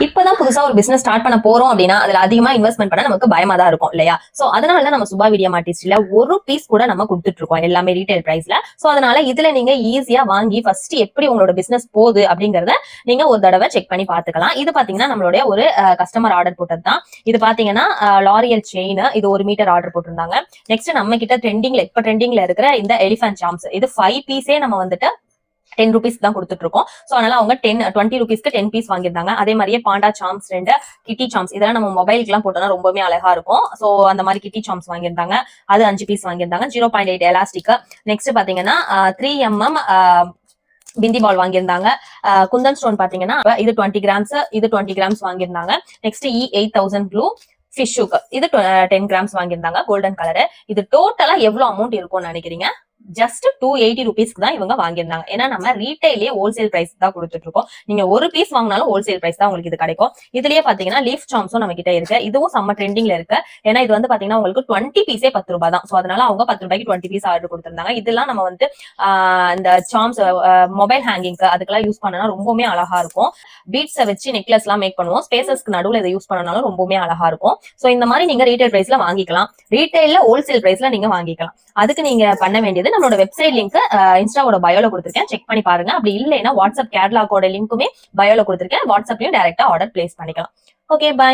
இப்பதான் புதுசா ஒரு பிசினஸ் ஸ்டார்ட் பண்ண போறோம் அப்படின்னா அதுல அதிகமா இன்வெஸ்ட்மெண்ட் பண்ண நமக்கு பயமா தான் இருக்கும் இல்லையா? சோ அதனால நம்ம சுபா வீடியோ மார்ட்டிஸ்ட்ல ஒரு பீஸ் கூட நம்ம கொடுத்துட்டு இருக்கோம் எல்லாமே ரீட்டைல் பிரைஸ்ல. சோ அதனால இதுல நீங்க ஈஸியா வாங்கி ஃபர்ஸ்ட் எப்படி உங்களோட பிசினஸ் போகுது அப்படிங்கறத நீங்க ஒரு தடவை செக் பண்ணி பாத்துக்கலாம். இது பாத்தீங்கன்னா நம்மளுடைய ஒரு கஸ்டமர் ஆர்டர் போட்டது தான். இது பாத்தீங்கன்னா லாரியல் செயின், இது 1 மீட்டர் ஆர்டர் போட்டிருந்தாங்க. நெக்ஸ்ட் நம்ம கிட்ட ட்ரெண்டிங்ல இருக்கிற இந்த எலிஃபன்ட் சாம்ஸ், இது 5 பீஸே நம்ம வந்துட்டு 10 rupees தான் கொடுத்துட்டு இருக்கோம். சோ அதனால அவங்க 20 rupeesக்கு 10 பீஸ் வாங்கியிருந்தாங்க. அதே மாதிரியே பாண்டா சாம்ஸ் 2, கிட்டி சாம்ஸ், இதெல்லாம் நம்ம மொபைலுக்கு எல்லாம் போட்டோம்னா ரொம்பவே அழகா இருக்கும். சோ அந்த மாதிரி கிட்டி சாம்ஸ் வாங்கியிருந்தாங்க. அது 5 பீஸ் வாங்கியிருந்தாங்க. 0.8 எலாஸ்டிக். நெக்ஸ்ட் பாத்தீங்கன்னா 3mm பிந்தி பால் வாங்கியிருந்தாங்க. குந்தன் ஸ்டோன் பாத்தீங்கன்னா இது 20 கிராம்ஸ், இது 20 கிராம்ஸ் வாங்கியிருந்தாங்க. நெக்ஸ்ட் E8000 ப்ளூ ஃபிஷ்ஷுக்கு இது 10 கிராம்ஸ் வாங்கியிருந்தாங்க கோல்டன் கலர். இது டோட்டலா எவ்வளவு அமௌண்ட் இருக்கும்னு நினைக்கிறீங்க? ஜஸ்ட் 280 rupeesக்கு தான் இவங்க வாங்கியிருந்தாங்க. ஏன்னா நம்ம ரீட்டைலே ஹோல்சேல் பிரைஸ் தான் கொடுத்துட்டு இருக்கோம். நீங்க ஒரு பீஸ் வாங்கினாலும் ஹோல்சேல் பிரைஸ் தான் உங்களுக்கு இது கிடைக்கும். இதுலயே பாத்தீங்கன்னா லீஃப் சாம்ஸும் நம்ம கிட்ட இருக்கு. இதுவும் செம்ம ட்ரெண்டிங்ல இருக்கு. ஏன்னா இது வந்து பாத்தீங்கன்னா உங்களுக்கு 20 பீஸே 10 ரூபாய் தான். சோ அதனால அவங்க 10 ரூபாய்க்கு 20 பீஸ் ஆர்டர் கொடுத்திருந்தாங்க. இதெல்லாம் நம்ம வந்து இந்த சாம்ஸ் மொபைல் ஹேங்கிங்க்கு அதுக்கெல்லாம் யூஸ் பண்ணனா ரொம்பவுமே அழகா இருக்கும். பீட்ஸை வச்சு நெக்லஸ் எல்லாம் மேக் பண்ணுவோம். ஸ்பேசஸ்க்கு நடுவுல இதை யூஸ் பண்ணனாலும் ரொம்பவுமே அழகா இருக்கும். சோ இந்த மாதிரி நீங்க ரீட்டைல் பிரைஸ்ல வாங்கிக்கலாம். ரீட்டைல்ல ஹோல்சேல் பிரைஸ்ல நீங்க வாங்கிக்கலாம். அதுக்கு நீங்க பண்ண வேண்டியது நம்மளோட வெப்சைட் லிங்க் இன்ஸ்டாவோட பயோல கொடுத்திருக்கேன், செக் பண்ணி பாருங்க. அப்படி இல்லைன்னா வாட்ஸ்அப் கேட்லாகோட லிங்க்குமே பயோல கொடுத்திருக்கேன், வாட்ஸ்அப்லயும் டைரக்டா ஆர்டர் பிளேஸ் பண்ணிக்கலாம். Okay, by.